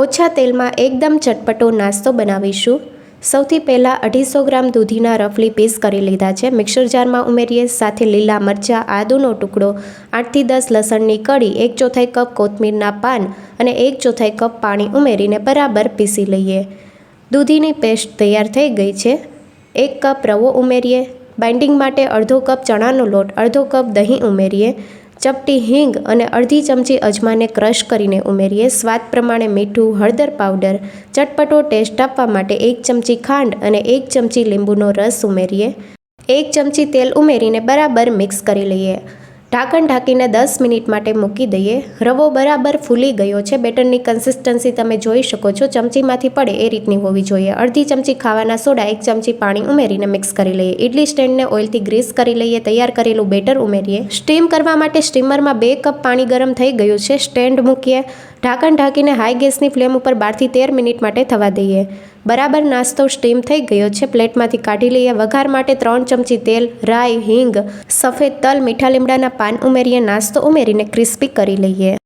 ઓછા તેલમાં એકદમ ચટપટો નાસ્તો બનાવીશું। સૌથી પહેલાં 250 ગ્રામ દૂધીના રફલી પીસ કરી લીધા છે, મિક્સર જારમાં ઉમેરીએ। સાથે લીલા મરચાં, આદુનો ટુકડો, 8 થી 10 લસણની કળી, 1/4 કપ કોથમીરના પાન અને 1/4 કપ પાણી ઉમેરીને બરાબર પીસી લઈએ। દૂધીની પેસ્ટ તૈયાર થઈ ગઈ છે। 1 કપ રવો ઉમેરીએ। બાઇન્ડિંગ માટે અડધો કપ ચણાનો લોટ, અડધો કપ દહીં ઉમેરીએ। ચપટી હિંગ અને અડધી ચમચી અજમાને ક્રશ કરીને ઉમેરીએ। સ્વાદ પ્રમાણે મીઠું, હળદર પાવડર, ચટપટો ટેસ્ટ આપવા માટે 1 ચમચી ખાંડ અને 1 ચમચી લીંબુનો રસ ઉમેરીએ। 1 ચમચી તેલ ઉમેરીને બરાબર મિક્સ કરી લઈએ। ઢાંકણ ઢાંકીને 10 મિનિટ માટે મૂકી દઈએ। રવો બરાબર ફૂલી ગયો છે। બેટરની કન્સિસ્ટન્સી તમે જોઈ શકો છો, ચમચીમાંથી પડે એ રીતની હોવી જોઈએ। અડધી ચમચી ખાવાના સોડા, 1 ચમચી પાણી ઉમેરીને મિક્સ કરી લઈએ। ઇડલી સ્ટેન્ડને ઓઇલથી ગ્રીસ કરી લઈએ। તૈયાર કરેલું બેટર ઉમેરીએ। સ્ટીમ કરવા માટે સ્ટીમરમાં 2 કપ પાણી ગરમ થઈ ગયું છે, સ્ટેન્ડ મૂકીએ। ઢાંકણ ઢાંકીને હાઈ ગેસની ફ્લેમ ઉપર 12 થી 13 મિનિટ માટે થવા દઈએ। બરાબર નાસ્તો સ્ટીમ થઈ ગયો છે, પ્લેટમાંથી કાઢી લઈએ। વઘાર માટે 3 ચમચી તેલ, રાઈ, હિંગ, સફેદ તલ, મીઠા લીમડાના પાન ઉમેરીએ। નાસ્તો ઉમેરીને ક્રિસ્પી કરી લઈએ।